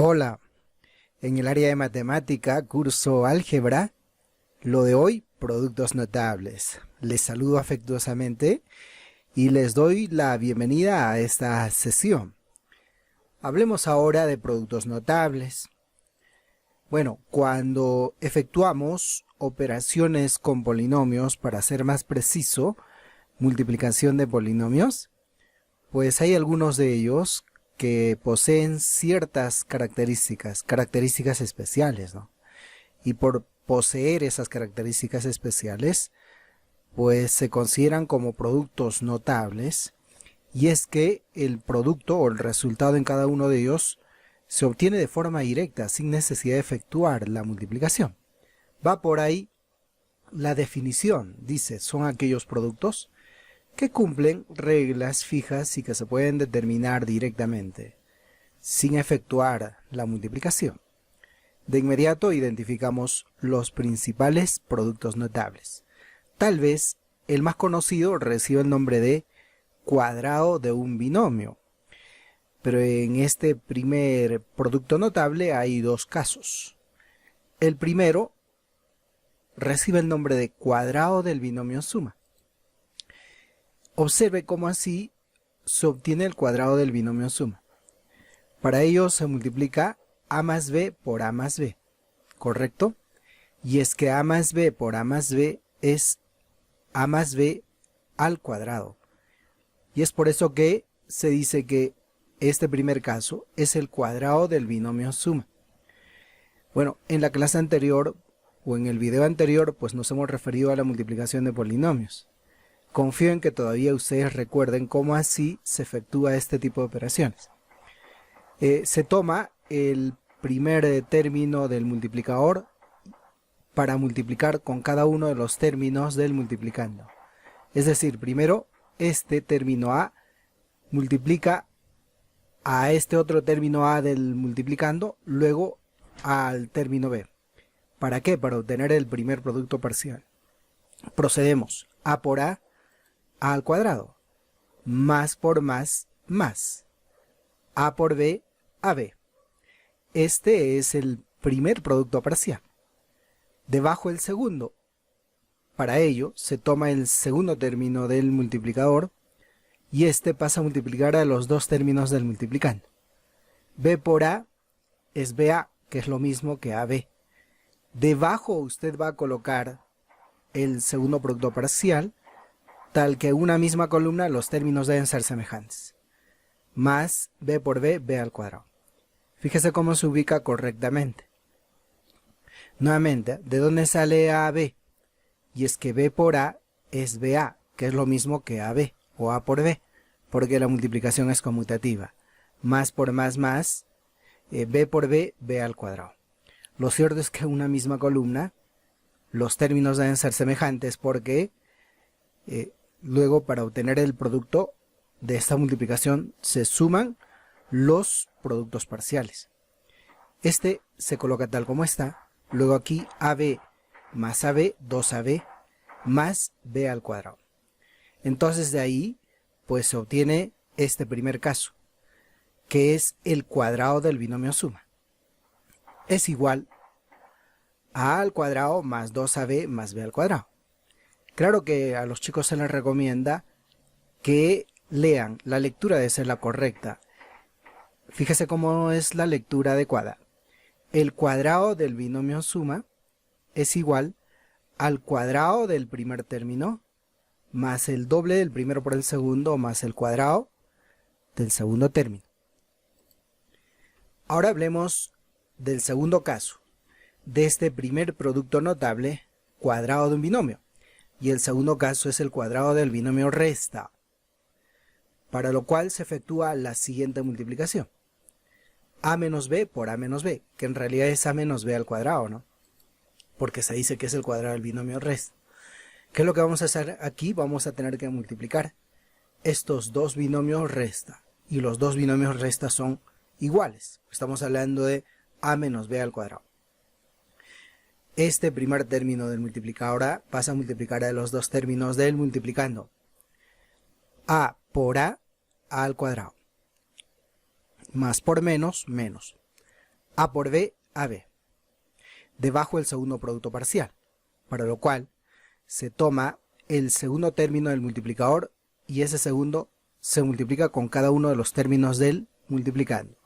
Hola, en el área de matemática, curso álgebra, lo de hoy, productos notables. Les saludo afectuosamente y les doy la bienvenida a esta sesión. Hablemos ahora de productos notables. Bueno, cuando efectuamos operaciones con polinomios, para ser más preciso, multiplicación de polinomios, pues hay algunos de ellos que poseen ciertas características especiales, ¿no? Y por poseer esas características especiales, pues se consideran como productos notables, y es que el producto o el resultado en cada uno de ellos se obtiene de forma directa, sin necesidad de efectuar la multiplicación. Va por ahí la definición, dice, son aquellos productos que cumplen reglas fijas y que se pueden determinar directamente, sin efectuar la multiplicación. De inmediato identificamos los principales productos notables. Tal vez el más conocido recibe el nombre de cuadrado de un binomio, pero en este primer producto notable hay dos casos. El primero recibe el nombre de cuadrado del binomio suma. Observe cómo así se obtiene el cuadrado del binomio suma. Para ello se multiplica a más b por a más b, ¿correcto? Y es que a más b por a más b es a más b al cuadrado. Y es por eso que se dice que este primer caso es el cuadrado del binomio suma. Bueno, en la clase anterior o en el video anterior pues nos hemos referido a la multiplicación de polinomios. Confío en que todavía ustedes recuerden cómo así se efectúa este tipo de operaciones. Se toma el primer término del multiplicador para multiplicar con cada uno de los términos del multiplicando. Es decir, primero este término A multiplica a este otro término A del multiplicando, luego al término B. ¿Para qué? Para obtener el primer producto parcial. Procedemos. A por A al cuadrado, más por más, más, a por b, a b. Este es el primer producto parcial. Debajo el segundo. Para ello se toma el segundo término del multiplicador y este pasa a multiplicar a los dos términos del multiplicando. B por A es BA, que es lo mismo que AB. Debajo usted va a colocar el segundo producto parcial, tal que en una misma columna los términos deben ser semejantes. Más b por b, b al cuadrado. Fíjese cómo se ubica correctamente. Nuevamente, ¿de dónde sale AB? Y es que b por a es BA, que es lo mismo que AB o a por b, porque la multiplicación es conmutativa. Más por más, más, b por b, b al cuadrado. Lo cierto es que en una misma columna los términos deben ser semejantes porque luego, para obtener el producto de esta multiplicación, se suman los productos parciales. Este se coloca tal como está. Luego aquí AB más AB, 2AB, más B al cuadrado. Entonces de ahí, pues se obtiene este primer caso, que es el cuadrado del binomio suma. Es igual a al cuadrado más 2AB más B al cuadrado. Claro que a los chicos se les recomienda que lean, la lectura debe ser la correcta. Fíjese cómo es la lectura adecuada. El cuadrado del binomio suma es igual al cuadrado del primer término más el doble del primero por el segundo más el cuadrado del segundo término. Ahora hablemos del segundo caso, de este primer producto notable, cuadrado de un binomio. Y el segundo caso es el cuadrado del binomio resta, para lo cual se efectúa la siguiente multiplicación. A menos b por a menos b, que en realidad es a menos b al cuadrado, ¿no? Porque se dice que es el cuadrado del binomio resta. ¿Qué es lo que vamos a hacer aquí? Vamos a tener que multiplicar estos dos binomios resta. Y los dos binomios resta son iguales. Estamos hablando de a menos b al cuadrado. Este primer término del multiplicador A pasa a multiplicar a los dos términos del multiplicando. A por A al cuadrado. Más por menos, menos. A por B, AB. Debajo el segundo producto parcial, para lo cual se toma el segundo término del multiplicador y ese segundo se multiplica con cada uno de los términos del multiplicando.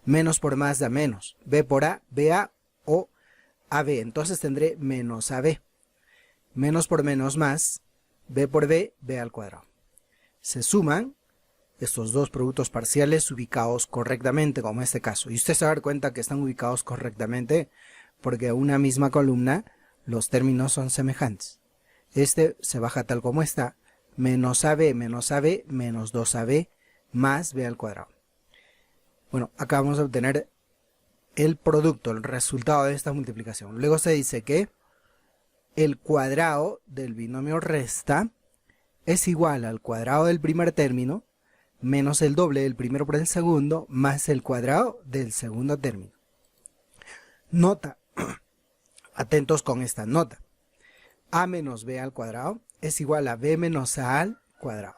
Menos por más da menos. B por A, BA o AB. Entonces tendré menos AB. Menos por menos más. B por B, B al cuadrado. Se suman estos dos productos parciales ubicados correctamente, como en este caso. Y usted se va a dar cuenta que están ubicados correctamente porque en una misma columna los términos son semejantes. Este se baja tal como está. Menos AB, menos 2AB, más B al cuadrado. Bueno, acá vamos a obtener el producto, el resultado de esta multiplicación. Luego se dice que el cuadrado del binomio resta es igual al cuadrado del primer término menos el doble del primero por el segundo más el cuadrado del segundo término. Nota, atentos con esta nota. A menos B al cuadrado es igual a B menos A al cuadrado.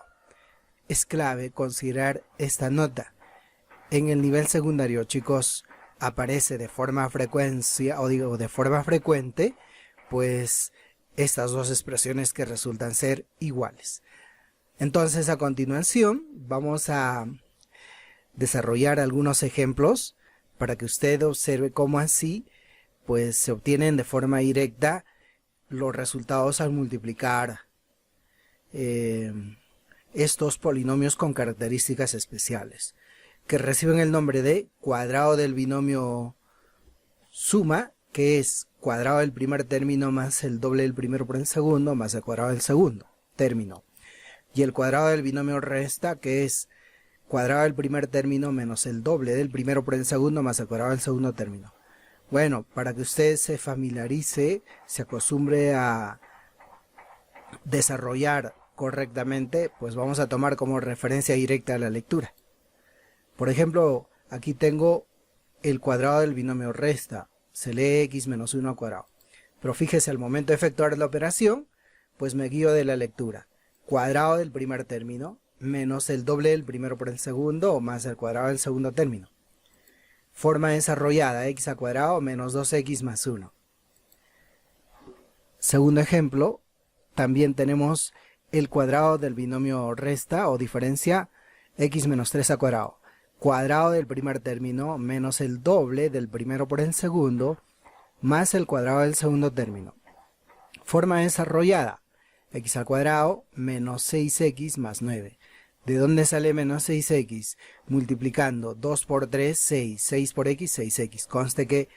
Es clave considerar esta nota. En el nivel secundario, chicos, aparece de forma frecuente, pues estas dos expresiones que resultan ser iguales. Entonces, a continuación, vamos a desarrollar algunos ejemplos para que usted observe cómo así, pues, se obtienen de forma directa los resultados al multiplicar estos polinomios con características especiales, que reciben el nombre de cuadrado del binomio suma, que es cuadrado del primer término más el doble del primero por el segundo, más el cuadrado del segundo término. Y el cuadrado del binomio resta, que es cuadrado del primer término menos el doble del primero por el segundo, más el cuadrado del segundo término. Bueno, para que usted se familiarice, se acostumbre a desarrollar correctamente, pues vamos a tomar como referencia directa la lectura. Por ejemplo, aquí tengo el cuadrado del binomio resta, se lee x menos 1 al cuadrado. Pero fíjese, al momento de efectuar la operación, pues me guío de la lectura. Cuadrado del primer término menos el doble del primero por el segundo o más el cuadrado del segundo término. Forma desarrollada, x al cuadrado menos 2x más 1. Segundo ejemplo, también tenemos el cuadrado del binomio resta o diferencia x menos 3 al cuadrado. Cuadrado del primer término menos el doble del primero por el segundo más el cuadrado del segundo término. Forma desarrollada, x al cuadrado menos 6x más 9. ¿De dónde sale menos 6x? Multiplicando 2 por 3, 6. 6 por x, 6x. Conste que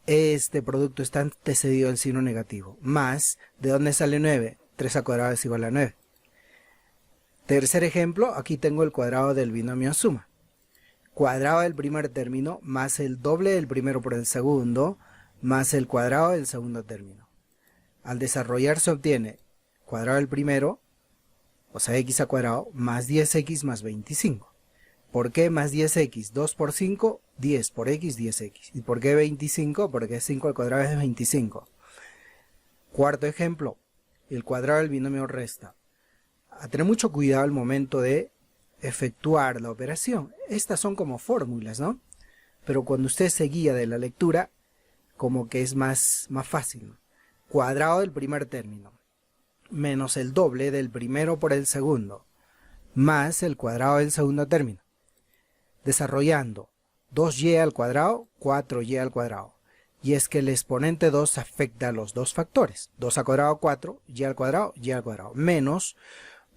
este producto está antecedido del signo negativo. Más, ¿de dónde sale 9? 3 al cuadrado es igual a 9. Tercer ejemplo, aquí tengo el cuadrado del binomio suma. Cuadrado del primer término más el doble del primero por el segundo más el cuadrado del segundo término. Al desarrollar se obtiene cuadrado del primero, o sea x al cuadrado, más 10x más 25. ¿Por qué más 10x? 2 por 5, 10 por x, 10x. ¿Y por qué 25? Porque 5 al cuadrado es 25. Cuarto ejemplo, el cuadrado del binomio resta. A tener mucho cuidado al momento de efectuar la operación. Estas son como fórmulas, ¿no? Pero cuando usted se guía de la lectura, como que es más fácil, ¿no? Cuadrado del primer término menos el doble del primero por el segundo más el cuadrado del segundo término. Desarrollando 2y al cuadrado, 4y al cuadrado. Y es que el exponente 2 afecta a los dos factores. 2 al cuadrado, 4, y al cuadrado, menos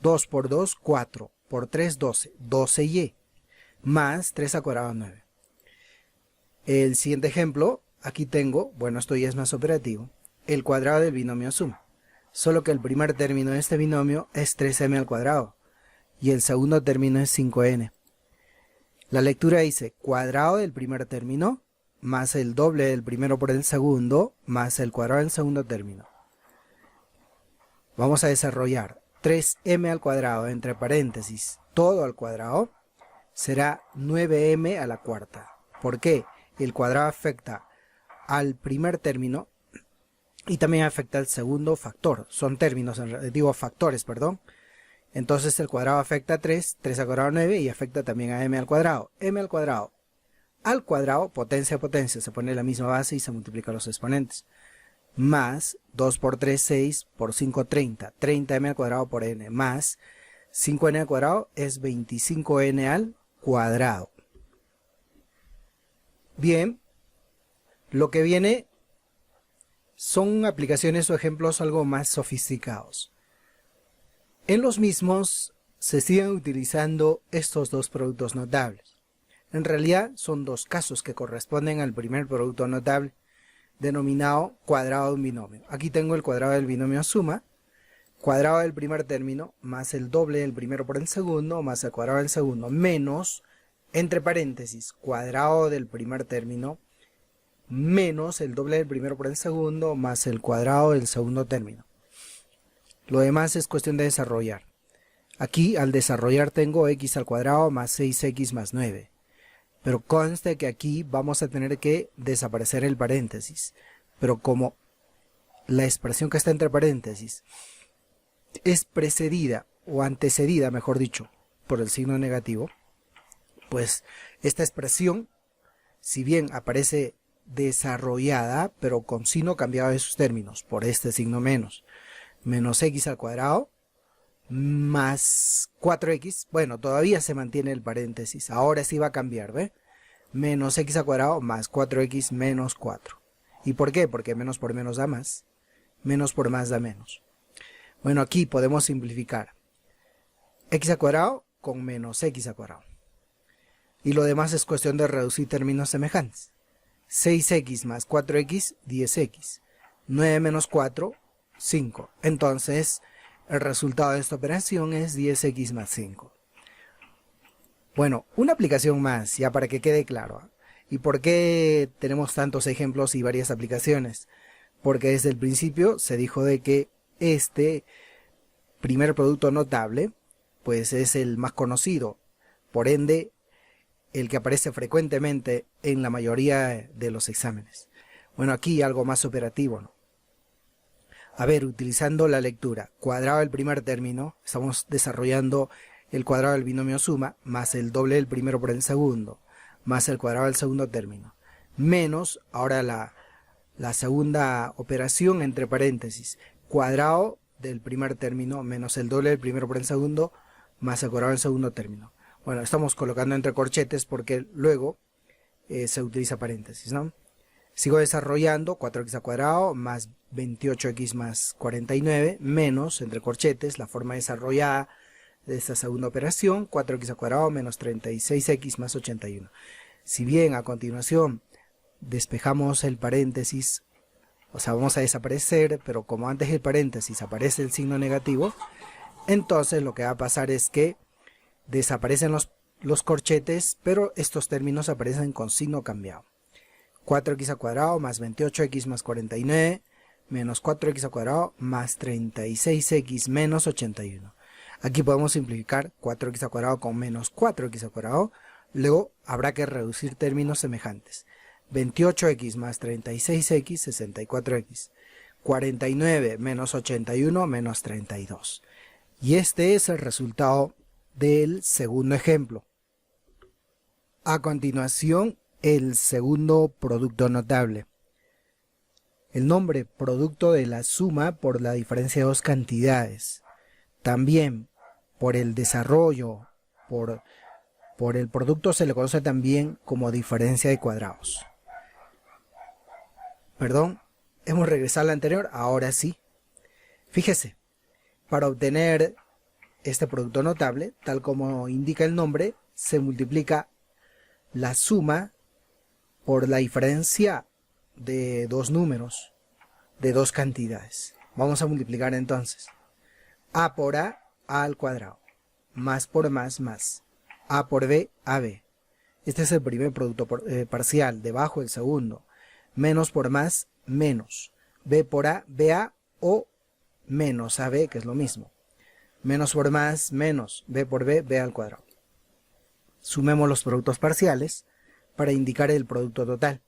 2 por 2, 4, por 3, 12, 12y, más 3 al cuadrado, 9. El siguiente ejemplo, aquí tengo, bueno, esto ya es más operativo, el cuadrado del binomio suma. Solo que el primer término de este binomio es 3m al cuadrado y el segundo término es 5n. La lectura dice cuadrado del primer término más el doble del primero por el segundo más el cuadrado del segundo término. Vamos a desarrollar 3m al cuadrado entre paréntesis todo al cuadrado será 9m a la cuarta. ¿Por qué? El cuadrado afecta al primer término y también afecta al segundo factor. Son términos, digo factores, perdón. Entonces el cuadrado afecta a 3, 3 al cuadrado 9 y afecta también a m al cuadrado. M al cuadrado al cuadrado, potencia a potencia, se pone la misma base y se multiplican los exponentes. Más 2 por 3, 6, por 5, 30. 30m al cuadrado por n, más 5n al cuadrado es 25n al cuadrado. Bien, lo que viene son aplicaciones o ejemplos algo más sofisticados. En los mismos se siguen utilizando estos dos productos notables. En realidad son dos casos que corresponden al primer producto notable, denominado cuadrado de un binomio. Aquí tengo el cuadrado del binomio suma, cuadrado del primer término, más el doble del primero por el segundo, más el cuadrado del segundo, menos, entre paréntesis, cuadrado del primer término, menos el doble del primero por el segundo, más el cuadrado del segundo término. Lo demás es cuestión de desarrollar. Aquí al desarrollar tengo x al cuadrado más 6x más 9. Pero conste que aquí vamos a tener que desaparecer el paréntesis. Pero como la expresión que está entre paréntesis es precedida o antecedida, mejor dicho, por el signo negativo, pues esta expresión, si bien aparece desarrollada, pero con signo cambiado de sus términos, por este signo menos, menos x al cuadrado, más 4x, bueno, todavía se mantiene el paréntesis, ahora sí va a cambiar, ¿ve? Menos x al cuadrado más 4x menos 4. ¿Y por qué? Porque menos por menos da más, menos por más da menos. Bueno, aquí podemos simplificar x al cuadrado con menos x al cuadrado. Y lo demás es cuestión de reducir términos semejantes. 6x más 4x, 10x. 9 menos 4, 5. Entonces, el resultado de esta operación es 10x más 5. Bueno, una aplicación más, ya para que quede claro. ¿Y por qué tenemos tantos ejemplos y varias aplicaciones? Porque desde el principio se dijo de que este primer producto notable, pues es el más conocido. Por ende, el que aparece frecuentemente en la mayoría de los exámenes. Bueno, aquí algo más operativo, ¿no? A ver, utilizando la lectura, cuadrado del primer término, estamos desarrollando el cuadrado del binomio suma, más el doble del primero por el segundo, más el cuadrado del segundo término, menos, ahora la segunda operación entre paréntesis, cuadrado del primer término, menos el doble del primero por el segundo, más el cuadrado del segundo término. Bueno, estamos colocando entre corchetes porque luego se utiliza paréntesis, ¿no? Sigo desarrollando 4x al cuadrado más 28x más 49 menos, entre corchetes, la forma desarrollada de esta segunda operación, 4x al cuadrado menos 36x más 81. Si bien a continuación despejamos el paréntesis, o sea, vamos a desaparecer, pero como antes del paréntesis aparece el signo negativo, entonces lo que va a pasar es que desaparecen los corchetes, pero estos términos aparecen con signo cambiado. 4x al cuadrado más 28x más 49 menos 4x al cuadrado más 36x menos 81. Aquí podemos simplificar 4x al cuadrado con menos 4x al cuadrado. Luego habrá que reducir términos semejantes. 28x más 36x, 64x. 49 menos 81 menos 32. Y este es el resultado del segundo ejemplo. A continuación, el segundo producto notable. El nombre producto de la suma por la diferencia de dos cantidades. También por el desarrollo, por el producto se le conoce también como diferencia de cuadrados. Perdón, hemos regresado a la anterior, ahora sí. Fíjese, para obtener este producto notable, tal como indica el nombre, se multiplica la suma por la diferencia de dos números, de dos cantidades. Vamos a multiplicar entonces. A por A al cuadrado, más por más, A por B, AB. Este es el primer producto parcial, debajo el segundo. Menos por más, menos. B por A, BA o menos AB, que es lo mismo. Menos por más, menos. B por B, B al cuadrado. Sumemos los productos parciales para indicar el producto total.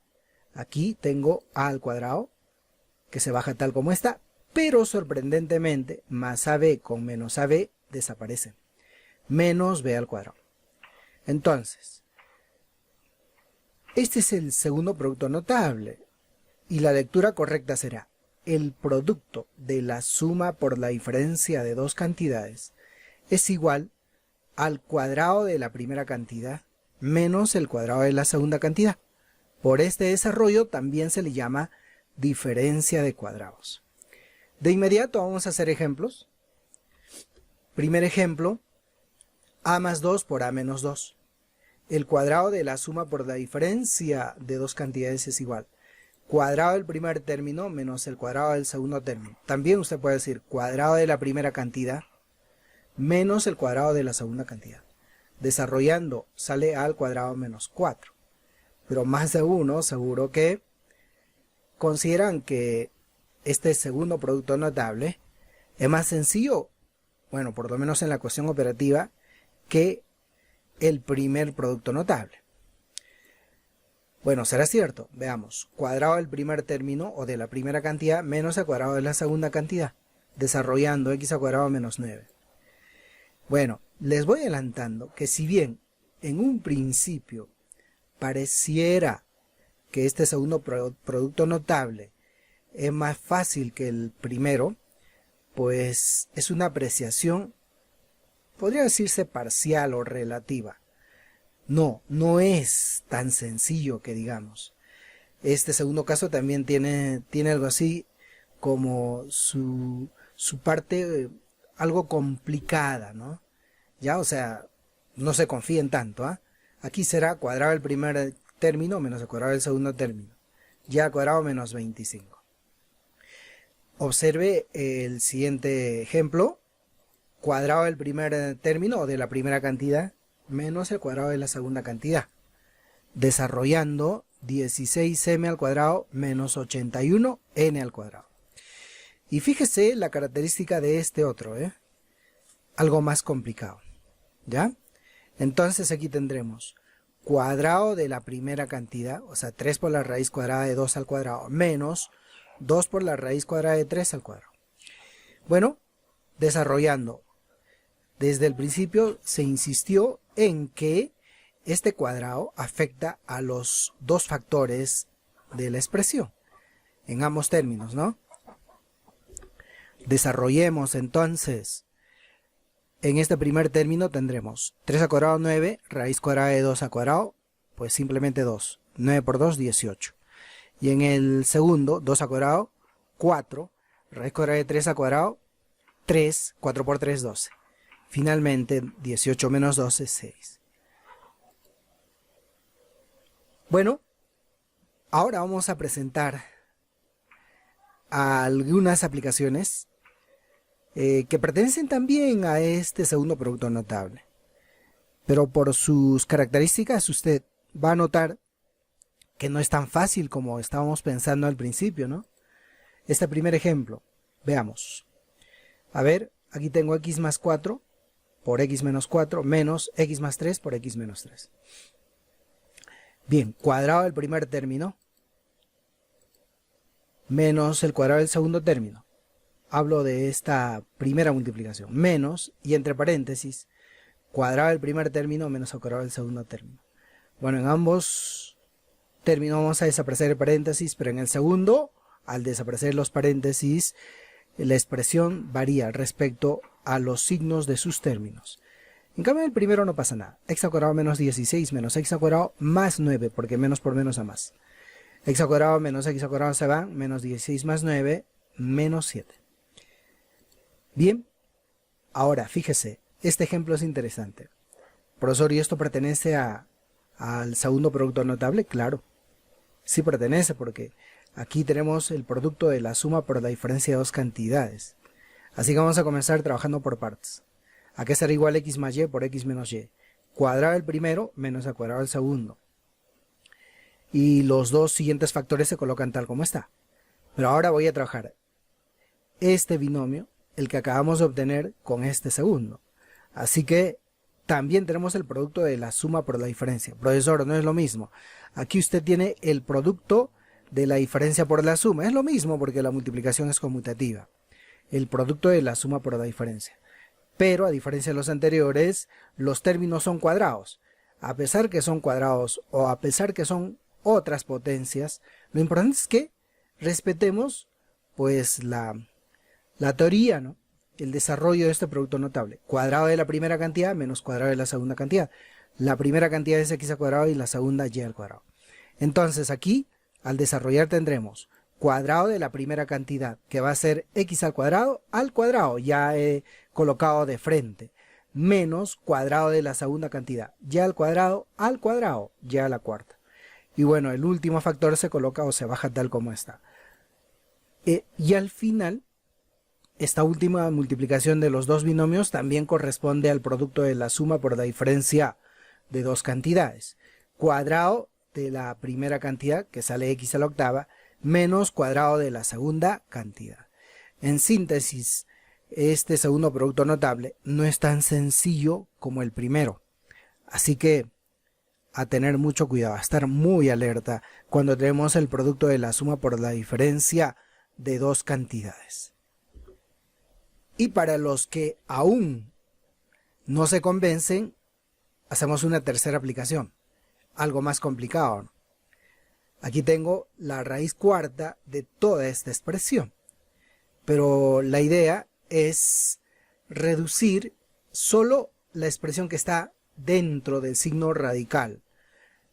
Aquí tengo A al cuadrado, que se baja tal como está, pero sorprendentemente, más AB con menos AB desaparecen. Menos B al cuadrado. Entonces, Este es el segundo producto notable. Y la lectura correcta será: el producto de la suma por la diferencia de dos cantidades es igual al cuadrado de la primera cantidad menos el cuadrado de la segunda cantidad. Por este desarrollo también se le llama diferencia de cuadrados. De inmediato vamos a hacer ejemplos. Primer ejemplo: a más 2 por a menos 2. El cuadrado de la suma por la diferencia de dos cantidades es igual cuadrado del primer término menos el cuadrado del segundo término. También usted puede decir cuadrado de la primera cantidad menos el cuadrado de la segunda cantidad. Desarrollando sale a al cuadrado menos 4. Pero más de uno seguro que consideran que este segundo producto notable es más sencillo, bueno, por lo menos en la ecuación operativa, que el primer producto notable. Bueno, será cierto. Veamos. Cuadrado del primer término o de la primera cantidad menos el cuadrado de la segunda cantidad. Desarrollando x al cuadrado menos 9. Bueno, les voy adelantando que si bien en un principio pareciera que este segundo producto notable es más fácil que el primero, pues es una apreciación, podría decirse parcial o relativa. No es tan sencillo que digamos. Este segundo caso también tiene algo así como su parte algo complicada, ¿no? Ya, o sea, no se confíen tanto, ¿ah? Aquí será cuadrado el primer término menos el cuadrado del segundo término. Ya cuadrado menos 25. Observe el siguiente ejemplo. Cuadrado del primer término o de la primera cantidad menos el cuadrado de la segunda cantidad. Desarrollando 16m al cuadrado menos 81n al cuadrado. Y fíjese la característica de este otro, algo más complicado. ¿Ya? Entonces aquí tendremos cuadrado de la primera cantidad, o sea 3 por la raíz cuadrada de 2 al cuadrado, menos 2 por la raíz cuadrada de 3 al cuadrado. Bueno, desarrollando. Desde el principio se insistió en que este cuadrado afecta a los dos factores de la expresión, en ambos términos, ¿no? Desarrollemos entonces. En este primer término tendremos 3 al cuadrado 9, raíz cuadrada de 2 al cuadrado, pues simplemente 2. 9 por 2, 18. Y en el segundo, 2 al cuadrado, 4, raíz cuadrada de 3 al cuadrado, 3, 4 por 3, 12. Finalmente, 18 menos 12 es 6. Bueno, ahora vamos a presentar algunas aplicaciones que pertenecen también a este segundo producto notable. Pero por sus características usted va a notar que no es tan fácil como estábamos pensando al principio, ¿no? Este primer ejemplo, veamos. A ver, aquí tengo x más 4 por x menos 4 menos x más 3 por x menos 3. Bien, cuadrado del primer término menos el cuadrado del segundo término. Hablo de esta primera multiplicación. Menos, y entre paréntesis, cuadrado del primer término menos el cuadrado del segundo término. Bueno, en ambos términos vamos a desaparecer el paréntesis, pero en el segundo, al desaparecer los paréntesis, la expresión varía respecto a los signos de sus términos. En cambio, en el primero no pasa nada. X al cuadrado menos 16 menos x al cuadrado más 9, porque menos por menos da más. X al cuadrado menos x al cuadrado se va, menos 16 más 9, menos 7. Bien, ahora fíjese, este ejemplo es interesante. Profesor, ¿y esto pertenece al segundo producto notable? Claro, sí pertenece, porque aquí tenemos el producto de la suma por la diferencia de dos cantidades. Así que vamos a comenzar trabajando por partes. ¿A qué será igual x más y por x menos y? Cuadrado del primero menos el cuadrado del segundo. Y los dos siguientes factores se colocan tal como está. Pero ahora voy a trabajar este binomio, el que acabamos de obtener, con este segundo. Así que también tenemos el producto de la suma por la diferencia. Profesor, no es lo mismo. Aquí usted tiene el producto de la diferencia por la suma. Es lo mismo porque la multiplicación es conmutativa. El producto de la suma por la diferencia. Pero a diferencia de los anteriores, los términos son cuadrados. A pesar que son cuadrados o a pesar que son otras potencias. Lo importante es que respetemos pues la teoría, ¿no? El desarrollo de este producto notable. Cuadrado de la primera cantidad menos cuadrado de la segunda cantidad. La primera cantidad es x al cuadrado y la segunda y al cuadrado. Entonces aquí, al desarrollar tendremos cuadrado de la primera cantidad, que va a ser x al cuadrado, ya he colocado de frente, menos cuadrado de la segunda cantidad, y al cuadrado, ya a la cuarta. Y bueno, el último factor se coloca o se baja tal como está. Y al final, esta última multiplicación de los dos binomios también corresponde al producto de la suma por la diferencia de dos cantidades. Cuadrado de la primera cantidad, que sale x a la octava, menos cuadrado de la segunda cantidad. En síntesis, este segundo producto notable no es tan sencillo como el primero. Así que a tener mucho cuidado, a estar muy alerta cuando tenemos el producto de la suma por la diferencia de dos cantidades. Y para los que aún no se convencen, hacemos una tercera aplicación, algo más complicado, ¿no? Aquí tengo la raíz cuarta de toda esta expresión, pero la idea es reducir solo la expresión que está dentro del signo radical.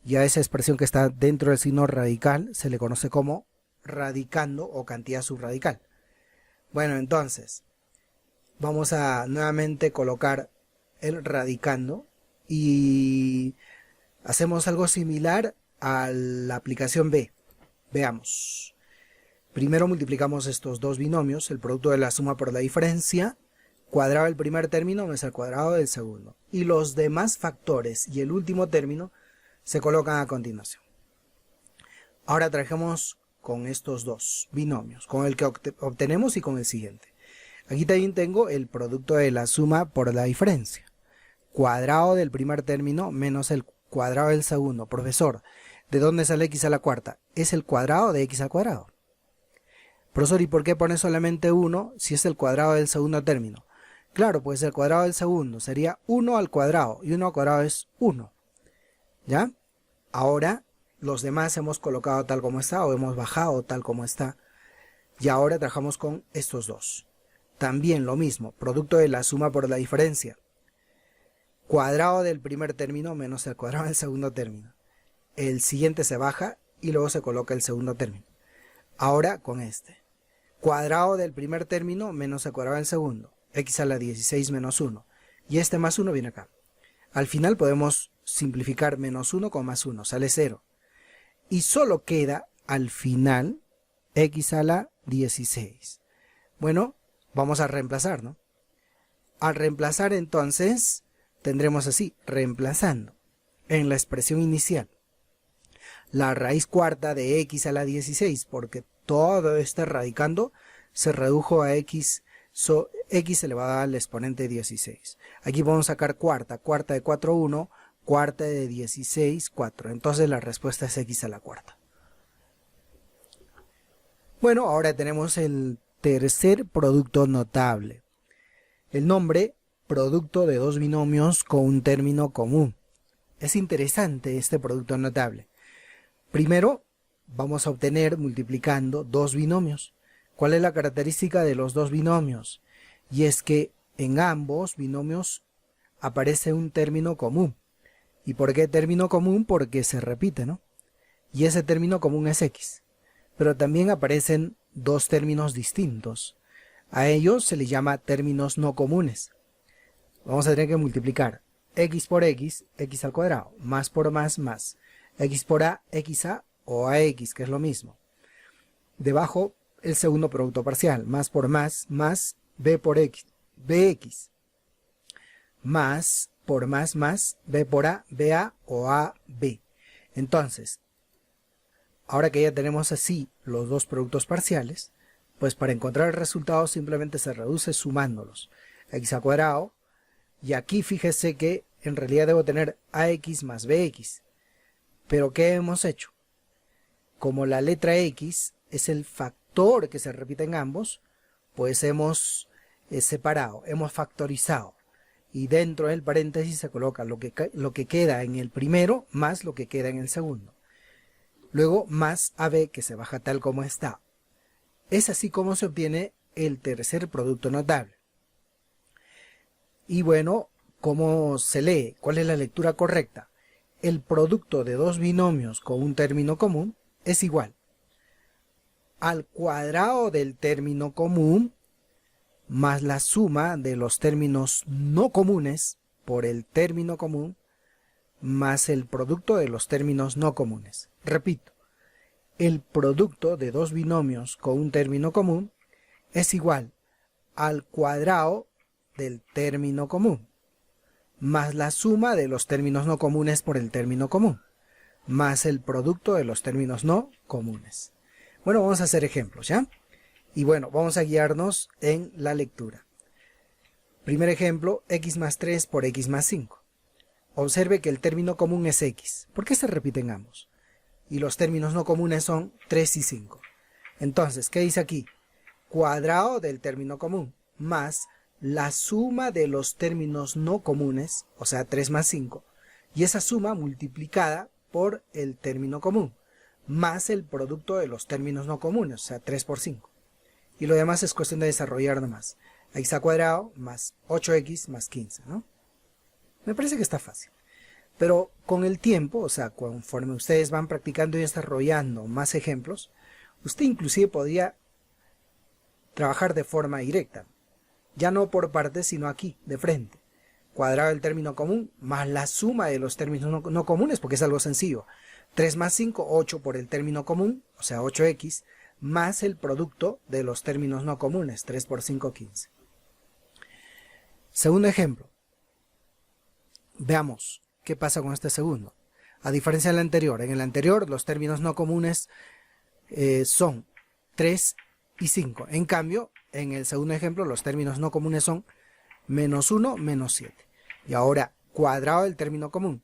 Y a esa expresión que está dentro del signo radical se le conoce como radicando o cantidad subradical. Bueno, entonces vamos a nuevamente colocar el radicando y hacemos algo similar a la aplicación B. Veamos. Primero multiplicamos estos dos binomios, el producto de la suma por la diferencia, cuadrado del primer término más el cuadrado del segundo. Y los demás factores y el último término se colocan a continuación. Ahora trabajemos con estos dos binomios, con el que obtenemos y con el siguiente. Aquí también tengo el producto de la suma por la diferencia. Cuadrado del primer término menos el cuadrado del segundo. Profesor, ¿de dónde sale x a la cuarta? Es el cuadrado de x al cuadrado. Profesor, ¿y por qué pone solamente 1 si es el cuadrado del segundo término? Claro, pues el cuadrado del segundo sería 1 al cuadrado y 1 al cuadrado es 1. ¿Ya? Ahora los demás hemos colocado tal como está o hemos bajado tal como está. Y ahora trabajamos con estos dos. También lo mismo, producto de la suma por la diferencia. Cuadrado del primer término menos el cuadrado del segundo término. El siguiente se baja y luego se coloca el segundo término. Ahora con este. Cuadrado del primer término menos el cuadrado del segundo. X a la 16 menos 1. Y este más 1 viene acá. Al final podemos simplificar menos 1 con más 1. Sale 0. Y solo queda al final x a la 16. Bueno, vamos a reemplazar, ¿no? Al reemplazar entonces tendremos así, reemplazando en la expresión inicial la raíz cuarta de x a la 16, porque todo este radicando se redujo a x elevado al exponente 16. Aquí podemos sacar cuarta de 4, 1, cuarta de 16, 4. Entonces la respuesta es x a la cuarta. Bueno, ahora tenemos el tercer producto notable. El nombre, producto de dos binomios con un término común. Es interesante este producto notable. Primero, vamos a obtener multiplicando dos binomios. ¿Cuál es la característica de los dos binomios? Y es que en ambos binomios aparece un término común. ¿Y por qué término común? Porque se repite, ¿no? Y ese término común es x. Pero también aparecen dos términos distintos. A ellos se les llama términos no comunes. Vamos a tener que multiplicar x por x, x al cuadrado, más por más, más. X por a, xa o ax, que es lo mismo. Debajo el segundo producto parcial, más por más, más b por x, bx. Más por más, más b por a, ba o ab. Entonces, ahora que ya tenemos así los dos productos parciales, pues para encontrar el resultado simplemente se reduce sumándolos. X al cuadrado, y aquí fíjese que en realidad debo tener ax más bx. Pero ¿qué hemos hecho? Como la letra x es el factor que se repite en ambos, pues hemos separado, hemos factorizado. Y dentro del paréntesis se coloca lo que queda en el primero más lo que queda en el segundo. luego más AB que se baja tal como está. Es así como se obtiene el tercer producto notable. Y bueno, ¿cómo se lee? ¿Cuál es la lectura correcta? El producto de dos binomios con un término común es igual al cuadrado del término común más la suma de los términos no comunes por el término común más el producto de los términos no comunes. Repito, el producto de dos binomios con un término común es igual al cuadrado del término común más la suma de los términos no comunes por el término común más el producto de los términos no comunes. Bueno, vamos a hacer ejemplos, ¿ya? Y bueno, vamos a guiarnos en la lectura. Primer ejemplo, x más 3 por x más 5. Observe que el término común es x. ¿Por qué se repiten ambos? Y los términos no comunes son 3 y 5. Entonces, ¿qué dice aquí? Cuadrado del término común más la suma de los términos no comunes, o sea 3 más 5, y esa suma multiplicada por el término común, más el producto de los términos no comunes, o sea 3 por 5. Y lo demás es cuestión de desarrollar nomás. X al cuadrado más 8x más 15, ¿no? Me parece que está fácil. Pero con el tiempo, o sea, conforme ustedes van practicando y desarrollando más ejemplos, usted inclusive podría trabajar de forma directa. Ya no por partes, sino aquí, de frente. Cuadrado del término común más la suma de los términos no comunes, porque es algo sencillo. 3 más 5, 8 por el término común, o sea 8x, más el producto de los términos no comunes, 3 por 5, 15. Segundo ejemplo. Veamos qué pasa con este segundo. A diferencia del anterior, en el anterior los términos no comunes son 3 y 5. En cambio, en el segundo ejemplo los términos no comunes son menos 1, menos 7. Y ahora, cuadrado del término común,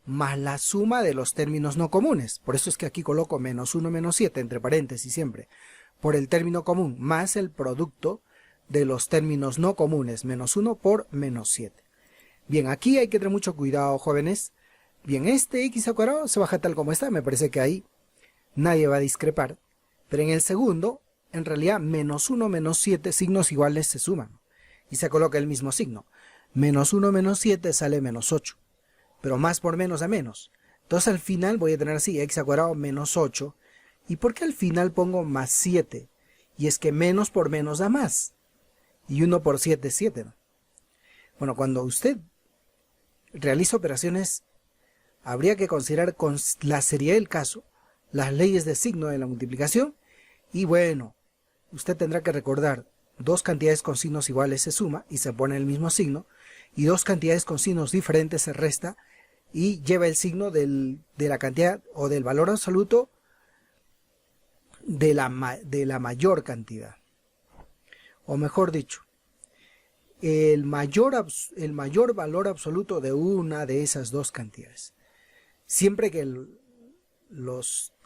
más la suma de los términos no comunes. Por eso es que aquí coloco menos 1, menos 7, entre paréntesis siempre, por el término común, más el producto de los términos no comunes, menos 1 por menos 7. Bien, aquí hay que tener mucho cuidado, jóvenes. Bien, este x al cuadrado se baja tal como está, me parece que ahí nadie va a discrepar. Pero en el segundo, en realidad, menos 1, menos 7, signos iguales se suman. Y se coloca el mismo signo. Menos 1, menos 7 sale menos 8. Pero más por menos a menos. Entonces al final voy a tener así, x al cuadrado menos 8. ¿Y por qué al final pongo más 7? Y es que menos por menos da más. Y 1 por 7 es 7, ¿no? Bueno, cuando usted realiza operaciones, habría que considerar con la seriedad del caso las leyes de signo de la multiplicación. Y bueno, usted tendrá que recordar, dos cantidades con signos iguales se suma y se pone el mismo signo, y dos cantidades con signos diferentes se resta y lleva el signo de la cantidad o del valor absoluto de la mayor cantidad. O mejor dicho, el mayor valor absoluto de una de esas dos cantidades. Siempre que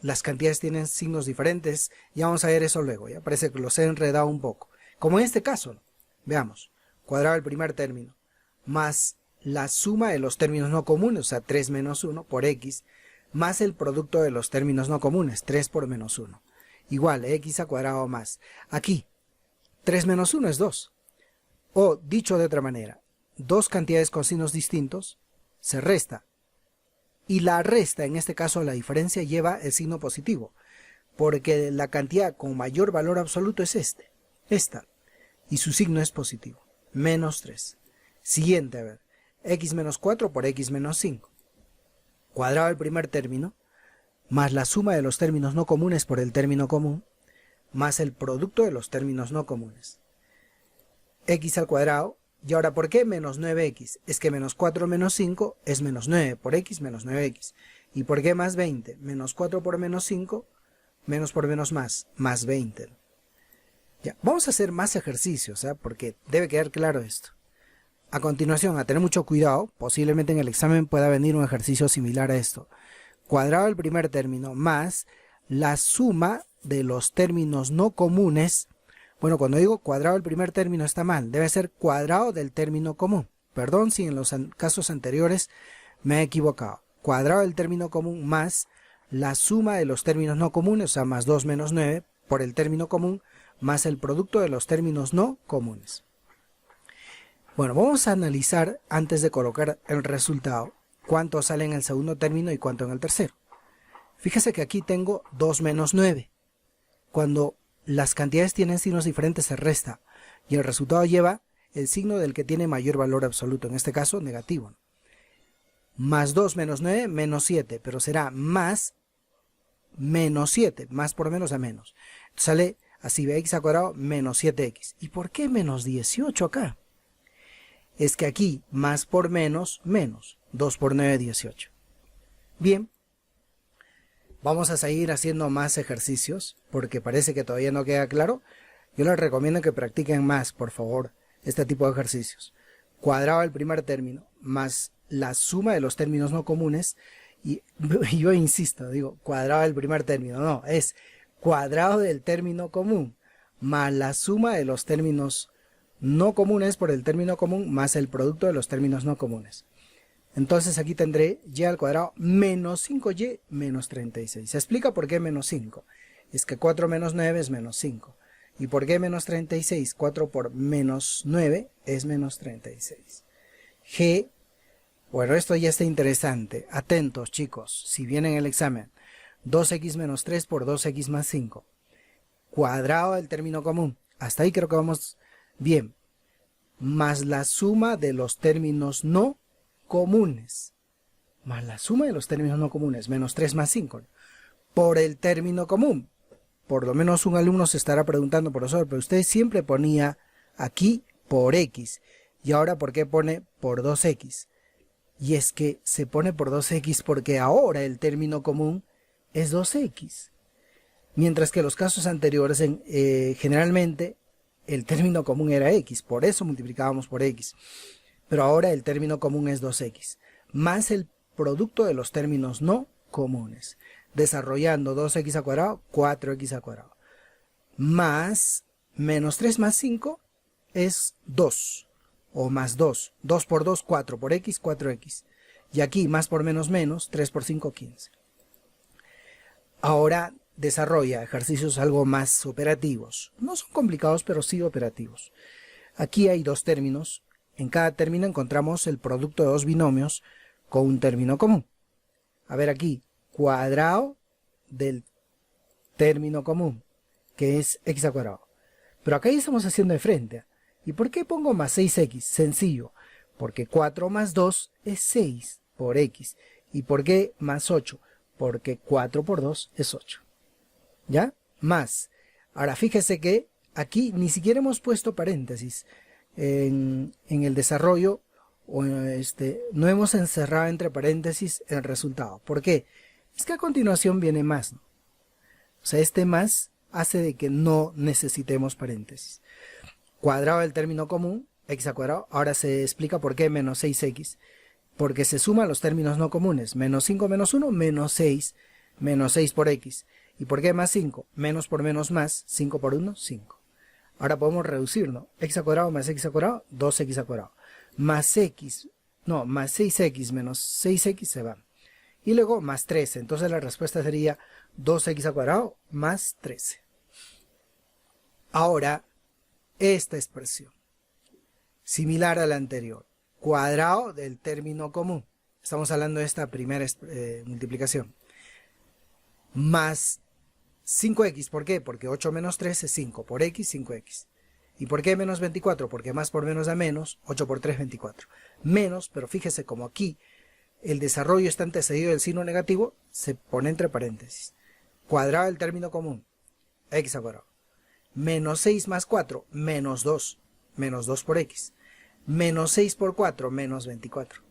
las cantidades tienen signos diferentes, ya vamos a ver eso luego, ya parece que los he enredado un poco. Como en este caso, ¿no? Veamos, cuadrado del primer término, más la suma de los términos no comunes, o sea 3 menos 1 por x, más el producto de los términos no comunes, 3 por menos 1, igual x al cuadrado más. Aquí, 3 menos 1 es 2. O, dicho de otra manera, dos cantidades con signos distintos se resta. Y la resta, en este caso la diferencia, lleva el signo positivo, porque la cantidad con mayor valor absoluto es esta, y su signo es positivo, menos 3. Siguiente, a ver, x menos 4 por x menos 5. Cuadrado del primer término, más la suma de los términos no comunes por el término común, más el producto de los términos no comunes. X al cuadrado, y ahora ¿por qué menos 9x? Es que menos 4 menos 5 es menos 9, por x menos 9x. ¿Y por qué más 20? Menos 4 por menos 5, menos por menos más 20. Ya, vamos a hacer más ejercicios, ¿eh? Porque debe quedar claro esto. A continuación, a tener mucho cuidado, posiblemente en el examen pueda venir un ejercicio similar a esto. Cuadrado del primer término más la suma de los términos no comunes. Bueno, cuando digo cuadrado del primer término está mal, debe ser cuadrado del término común. Perdón si en los casos anteriores me he equivocado. Cuadrado del término común más la suma de los términos no comunes, o sea, más 2 menos 9, por el término común, más el producto de los términos no comunes. Bueno, vamos a analizar, antes de colocar el resultado, cuánto sale en el segundo término y cuánto en el tercero. Fíjese que aquí tengo 2 menos 9. Cuando las cantidades tienen signos diferentes se resta y el resultado lleva el signo del que tiene mayor valor absoluto, en este caso negativo. Más 2 menos 9, menos 7, pero será más menos 7, más por menos a menos. Sale así, bx al cuadrado menos 7x. ¿Y por qué menos 18 acá? Es que aquí más por menos, menos. 2 por 9, 18. Bien. Vamos a seguir haciendo más ejercicios, porque parece que todavía no queda claro. Yo les recomiendo que practiquen más, por favor, este tipo de ejercicios. Cuadrado del primer término, más la suma de los términos no comunes. Y yo insisto, digo, cuadrado del primer término. No, es cuadrado del término común, más la suma de los términos no comunes por el término común, más el producto de los términos no comunes. Entonces aquí tendré y al cuadrado menos 5y menos 36. Se explica por qué menos 5. Es que 4 menos 9 es menos 5. ¿Y por qué menos 36? 4 por menos 9 es menos 36. G, bueno, esto ya está interesante. Atentos, chicos, si viene en el examen. 2x menos 3 por 2x más 5. Cuadrado del término común. Hasta ahí creo que vamos bien. Más la suma de los términos no comunes, más la suma de los términos no comunes, menos 3 más 5, por el término común. Por lo menos un alumno se estará preguntando, profesor, pero usted siempre ponía aquí por x, y ahora ¿por qué pone por 2x? Y es que se pone por 2x porque ahora el término común es 2x, mientras que los casos anteriores generalmente el término común era x, por eso multiplicábamos por x. Pero ahora el término común es 2x, más el producto de los términos no comunes, desarrollando 2x al cuadrado, 4x al cuadrado, más menos 3 más 5 es 2, o más 2, 2 por 2, 4 por x, 4x, y aquí más por menos menos, 3 por 5, 15. Ahora desarrolla ejercicios algo más operativos, no son complicados pero sí operativos. Aquí hay dos términos. En cada término encontramos el producto de dos binomios con un término común. A ver aquí, cuadrado del término común, que es x al cuadrado. Pero acá ya estamos haciendo de frente. ¿Y por qué pongo más 6x? Sencillo, porque 4 más 2 es 6 por x. ¿Y por qué más 8? Porque 4 por 2 es 8. ¿Ya? Más. Ahora fíjese que aquí ni siquiera hemos puesto paréntesis. En el desarrollo no hemos encerrado entre paréntesis el resultado. ¿Por qué? Es que a continuación viene más, ¿no? O sea, este más hace de que no necesitemos paréntesis. Cuadrado del término común, x al cuadrado. Ahora se explica por qué menos 6x. Porque se suman los términos no comunes. Menos 5 menos 1, menos 6. Menos 6 por x. ¿Y por qué más 5? Menos por menos más. 5 por 1, 5. Ahora podemos reducir, ¿no? X al cuadrado más x al cuadrado, 2x al cuadrado. Más x, no, más 6x menos 6x se va. Y luego más 13. Entonces la respuesta sería 2x al cuadrado más 13. Ahora, esta expresión, similar a la anterior. Cuadrado del término común. Estamos hablando de esta primera multiplicación. Más 5x, ¿por qué? Porque 8 menos 3 es 5, por x, 5x. ¿Y por qué menos 24? Porque más por menos da menos, 8 por 3, 24. Menos, pero fíjese como aquí el desarrollo está antecedido del signo negativo, se pone entre paréntesis. Cuadrado del término común, x al cuadrado. Menos 6 más 4, menos 2, menos 2 por x. Menos 6 por 4, menos 24.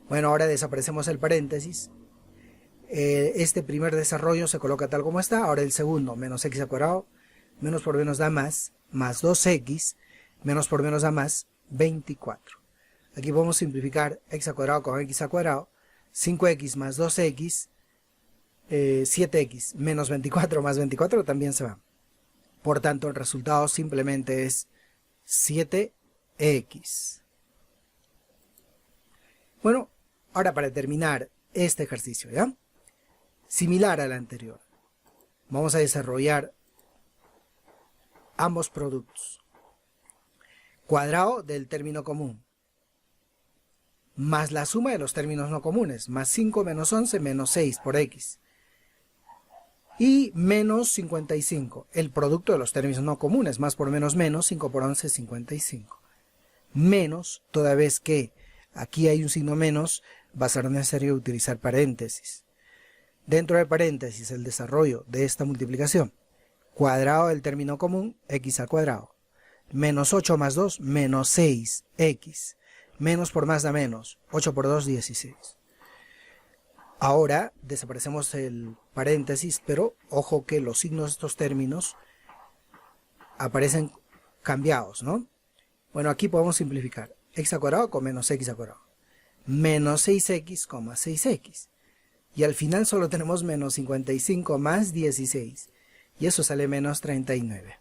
Bueno, ahora desaparecemos el paréntesis. Este primer desarrollo se coloca tal como está. Ahora el segundo, menos x al cuadrado, menos por menos da más 2x, menos por menos da más 24. Aquí podemos simplificar x al cuadrado con x al cuadrado, 5x más 2x, 7x menos 24 más 24 también se va. Por tanto, el resultado simplemente es 7x. Bueno, ahora para terminar este ejercicio, ¿ya? similar al anterior. Vamos a desarrollar ambos productos. Cuadrado del término común, más la suma de los términos no comunes, más 5 menos 11 menos 6 por x. Y menos 55, el producto de los términos no comunes, más por menos menos, 5 por 11, 55. Menos, toda vez que aquí hay un signo menos, va a ser necesario utilizar paréntesis. Dentro de paréntesis, el desarrollo de esta multiplicación. Cuadrado del término común, x al cuadrado. Menos 8 más 2, menos 6x. Menos por más da menos, 8 por 2, 16. Ahora desaparecemos el paréntesis, pero ojo que los signos de estos términos aparecen cambiados, ¿no? Bueno, aquí podemos simplificar. X al cuadrado con menos x al cuadrado. Menos 6x, 6x. Y al final solo tenemos menos 55 más 16. Y eso sale menos 39.